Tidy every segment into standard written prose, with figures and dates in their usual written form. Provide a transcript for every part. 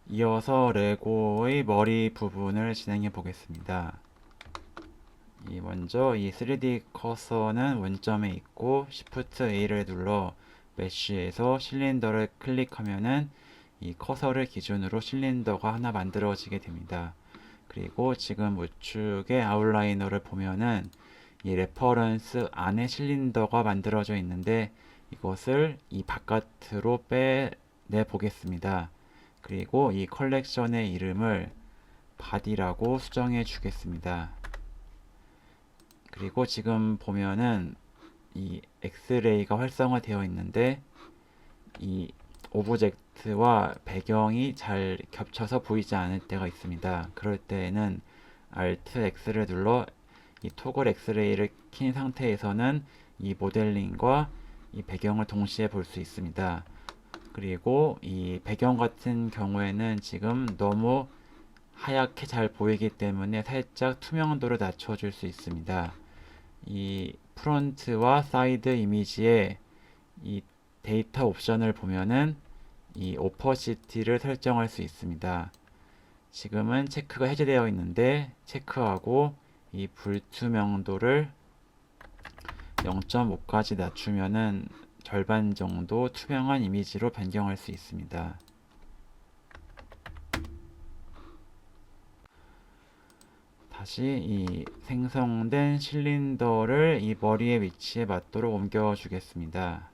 이어서 레고의 머리 부분을 진행해 보겠습니다. 먼저 이 3D 커서는 원점에 있고 Shift A를 눌러 메쉬에서 실린더를 클릭하면은 이 커서를 기준으로 실린더가 하나 만들어지게 됩니다. 그리고 지금 우측의 아웃라이너를 보면은 이 레퍼런스 안에 실린더가 만들어져 있는데 이것을 이 바깥으로 빼내 보겠습니다. 그리고 이 컬렉션의 이름을 body라고 수정해 주겠습니다. 그리고 지금 보면은 이 엑스레이가 활성화되어 있는데 이 오브젝트와 배경이 잘 겹쳐서 보이지 않을 때가 있습니다. 그럴 때에는 Alt X를 눌러 이 토글 엑스레이를 킨 상태에서는 이 모델링과 이 배경을 동시에 볼 수 있습니다. 그리고 이 배경 같은 경우에는 지금 너무 하얗게 잘 보이기 때문에 살짝 투명도를 낮춰줄 수 있습니다. 이 프론트와 사이드 이미지의 이 데이터 옵션을 보면은 이 오퍼시티를 설정할 수 있습니다. 지금은 체크가 해제되어 있는데 체크하고 이 불투명도를 0.5까지 낮추면은 절반 정도 투명한 이미지로 변경할 수 있습니다. 다시 이 생성된 실린더를 이 머리의 위치에 맞도록 옮겨 주겠습니다.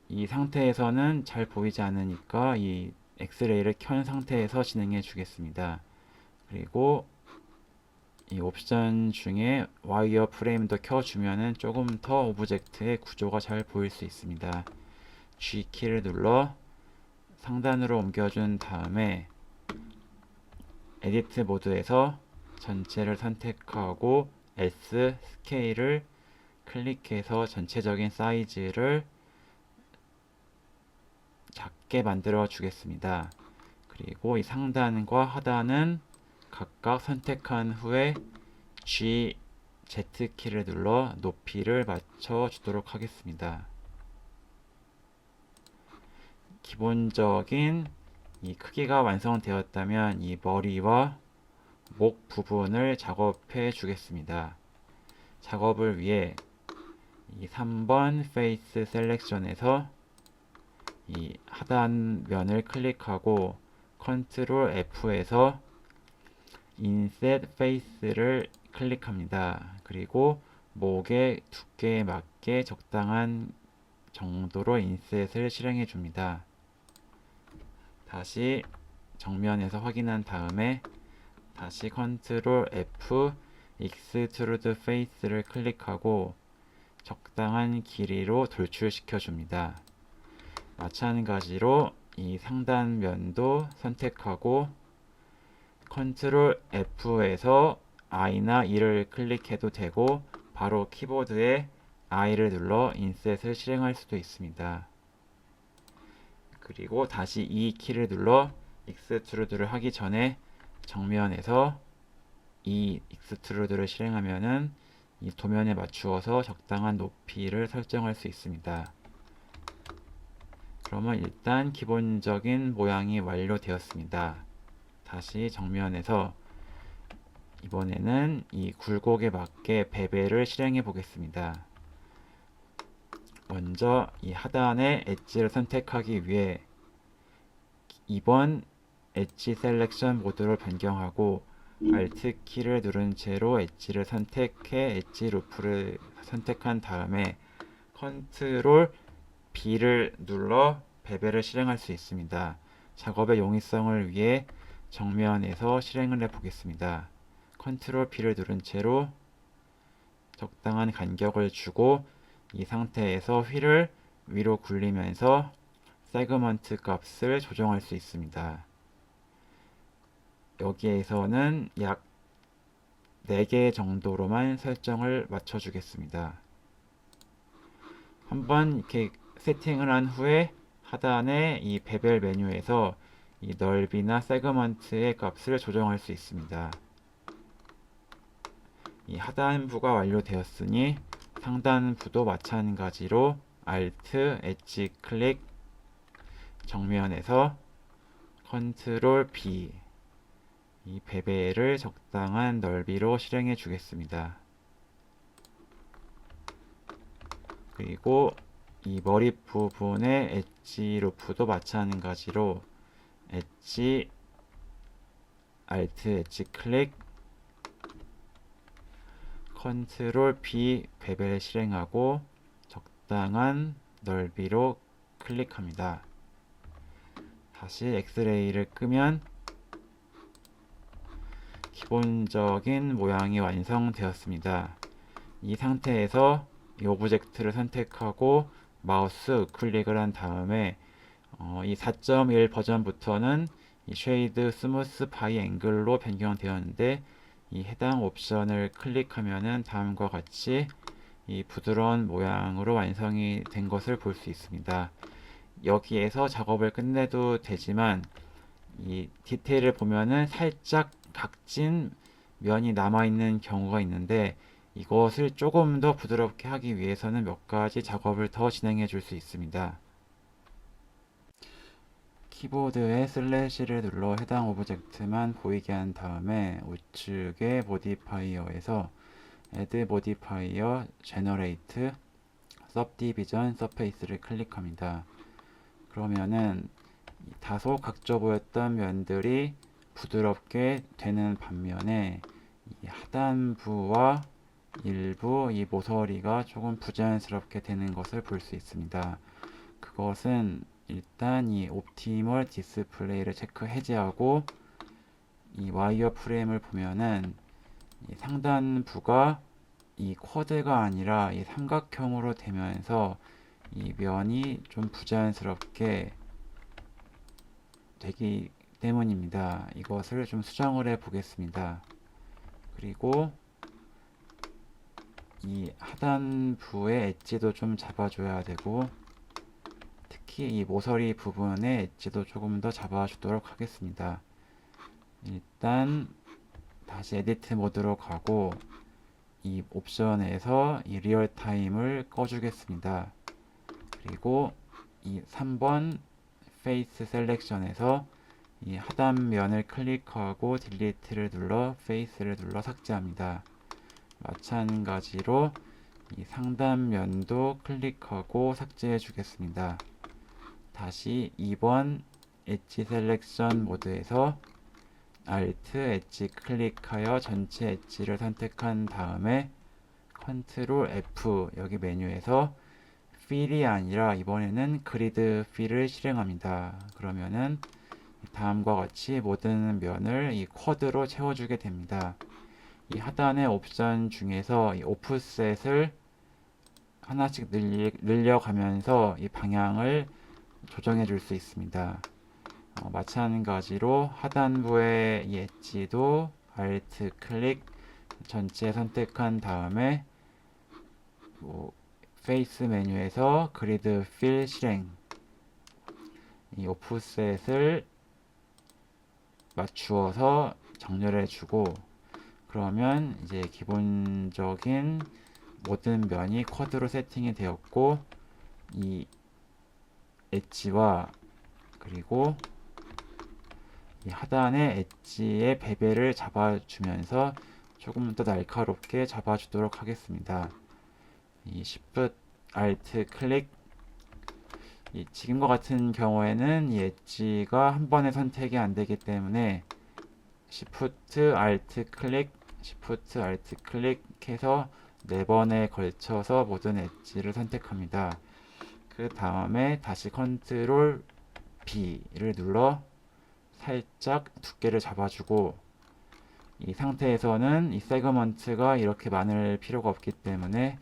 이 상태에서는 잘 보이지 않으니까 이 엑스레이를 켠 상태에서 진행해 주겠습니다. 그리고 이 옵션 중에 와이어 프레임도 켜주면은 조금 더 오브젝트의 구조가 잘 보일 수 있습니다. G키를 눌러 상단으로 옮겨준 다음에 에디트 모드에서 전체를 선택하고 S 스케일을 클릭해서 전체적인 사이즈를 작게 만들어 주겠습니다. 그리고 이 상단과 하단은 각각 선택한 후에 G, Z키를 눌러 높이를 맞춰 주도록 하겠습니다. 기본적인 이 크기가 완성되었다면 이 머리와 목 부분을 작업해 주겠습니다. 작업을 위해 이 3번 페이스 셀렉션에서 이 하단면을 클릭하고 컨트롤 F에서 인셋 페이스를 클릭합니다. 그리고 목의 두께에 맞게 적당한 정도로 인셋을 실행해 줍니다. 다시 정면에서 확인한 다음에 다시 컨트롤 F 익스트루드 페이스를 클릭하고 적당한 길이로 돌출시켜 줍니다. 마찬가지로 이 상단면도 선택하고 컨트롤 F에서 I나 E를 클릭해도 되고 바로 키보드에 I를 눌러 인셋을 실행할 수도 있습니다. 그리고 다시 이 키를 눌러 익스트루드를 하기 전에 정면에서 이 익스트루드를 실행하면은 이 도면에 맞추어서 적당한 높이를 설정할 수 있습니다. 그러면 일단 기본적인 모양이 완료되었습니다. 다시 정면에서 이번에는 이 굴곡에 맞게 베벨을 실행해 보겠습니다. 먼저 이 하단의 엣지를 선택하기 위해 2번 엣지 셀렉션 모드로 변경하고 Alt 키를 누른 채로 엣지를 선택해 엣지 루프를 선택한 다음에 컨트롤 B를 눌러 베벨을 실행할 수 있습니다. 작업의 용이성을 위해 정면에서 실행을 해 보겠습니다. 컨트롤 B를 누른 채로 적당한 간격을 주고 이 상태에서 휠을 위로 굴리면서 세그먼트 값을 조정할 수 있습니다. 여기에서는 약 4개 정도로만 설정을 맞춰 주겠습니다. 한번 이렇게 세팅을 한 후에 하단에 이 베벨 메뉴에서 이 넓이나 세그먼트의 값을 조정할 수 있습니다. 이 하단부가 완료되었으니 상단부도 마찬가지로 Alt 엣지 클릭 정면에서 컨트롤 B 이 베벨을 적당한 넓이로 실행해 주겠습니다. 그리고 이 머리 부분의 엣지 루프도 마찬가지로 엣지 Alt 엣지 클릭 컨트롤 B 베벨 실행하고 적당한 넓이로 클릭합니다. 다시 엑스레이를 끄면 기본적인 모양이 완성되었습니다. 이 상태에서 이 오브젝트를 선택하고 마우스 우클릭을 한 다음에 이 4.1 버전부터는 이 쉐이드 스무스 바이 앵글로 변경되었는데 이 해당 옵션을 클릭하면은 다음과 같이 이 부드러운 모양으로 완성이 된 것을 볼 수 있습니다. 여기에서 작업을 끝내도 되지만 이 디테일을 보면은 살짝 각진 면이 남아있는 경우가 있는데 이것을 조금 더 부드럽게 하기 위해서는 몇 가지 작업을 더 진행해 줄 수 있습니다. 키보드에 슬래시를 눌러 해당 오브젝트만 보이게 한 다음에 우측의 모디파이어에서 Add Modifier Generate Subdivision Surface를 클릭합니다. 그러면은 다소 각져 보였던 면들이 부드럽게 되는 반면에 이 하단부와 일부 이 모서리가 조금 부자연스럽게 되는 것을 볼 수 있습니다. 그것은 일단 이 옵티멀 디스플레이를 체크 해제하고 이 와이어 프레임을 보면은 이 상단부가 이 쿼드가 아니라 이 삼각형으로 되면서 이 면이 좀 부자연스럽게 되기 때문입니다. 이것을 좀 수정을 해 보겠습니다. 그리고 이 하단부의 엣지도 좀 잡아줘야 되고 특히 이 모서리 부분의 엣지도 조금 더 잡아주도록 하겠습니다. 일단 다시 에디트 모드로 가고 이 옵션에서 이 리얼타임을 꺼주겠습니다. 그리고 이 3번 페이스 셀렉션에서 이 하단면을 클릭하고 딜리트를 눌러 페이스를 눌러 삭제합니다. 마찬가지로 이 상단면도 클릭하고 삭제해 주겠습니다. 다시 2번 엣지 셀렉션 모드에서 Alt 엣지 클릭하여 전체 엣지를 선택한 다음에 컨트롤 F 여기 메뉴에서 필이 아니라 이번에는 그리드 필을 실행합니다. 그러면은 다음과 같이 모든 면을 이 쿼드로 채워주게 됩니다. 이 하단의 옵션 중에서 이 오프셋을 하나씩 늘려가면서 이 방향을 조정해 줄 수 있습니다. 마찬가지로 하단부의 이 엣지도 Alt 클릭 전체 선택한 다음에 페이스 메뉴에서 그리드 필 실행 이 오프셋을 맞추어서 정렬해 주고 그러면 이제 기본적인 모든 면이 쿼드로 세팅이 되었고 이 엣지와 그리고 이 하단의 엣지의 베벨을 잡아주면서 조금 더 날카롭게 잡아주도록 하겠습니다. 이 Shift Alt 클릭 지금과 같은 경우에는 이 엣지가 한 번에 선택이 안 되기 때문에 Shift Alt 클릭 Shift Alt 클릭해서 4번에 걸쳐서 모든 엣지를 선택합니다. 그 다음에 다시 컨트롤 B를 눌러 살짝 두께를 잡아주고 이 상태에서는 이 세그먼트가 이렇게 많을 필요가 없기 때문에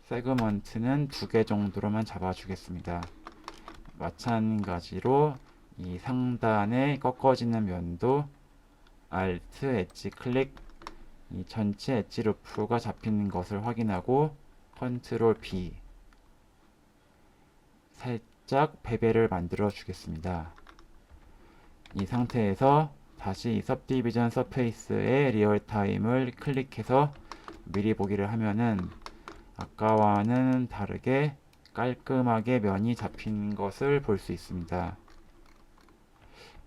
세그먼트는 2개 정도로만 잡아주겠습니다. 마찬가지로 이 상단에 꺾어지는 면도 Alt 엣지 클릭 이 전체 엣지 루프가 잡히는 것을 확인하고 컨트롤 B 살짝 베벨을 만들어 주겠습니다. 이 상태에서 다시 이 सब디비전 서페이스의 리얼타임을 클릭해서 미리 보기를 하면은 아까와는 다르게 깔끔하게 면이 잡힌 것을 볼 수 있습니다.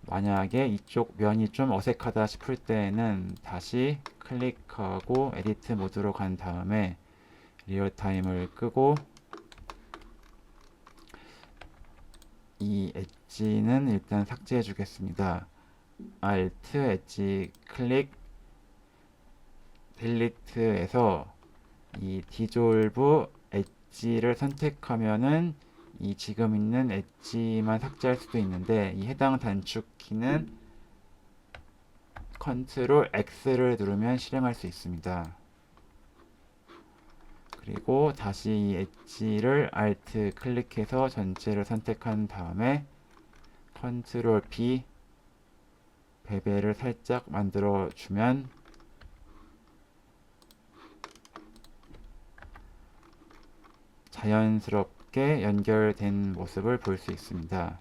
만약에 이쪽 면이 좀 어색하다 싶을 때에는 다시 클릭하고 에디트 모드로 간 다음에 리얼타임을 끄고 이 엣지는 일단 삭제해 주겠습니다. Alt 엣지 클릭 딜리트에서 이 디졸브 엣지를 선택하면은 이 지금 있는 엣지만 삭제할 수도 있는데 이 해당 단축키는 컨트롤 X를 누르면 실행할 수 있습니다. 그리고 다시 이 엣지를 Alt 클릭해서 전체를 선택한 다음에 컨트롤 B 베벨을 살짝 만들어 주면 자연스럽게 연결된 모습을 볼 수 있습니다.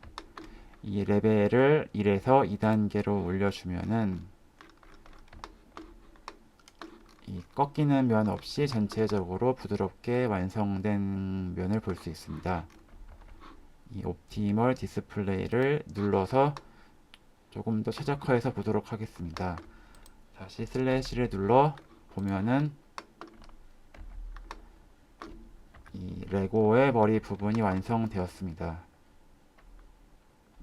이 레벨을 1에서 2단계로 올려주면은 이 꺾이는 면 없이 전체적으로 부드럽게 완성된 면을 볼 수 있습니다. 이 옵티멀 디스플레이를 눌러서 조금 더 최적화해서 보도록 하겠습니다. 다시 슬래시를 눌러 보면은 이 레고의 머리 부분이 완성되었습니다.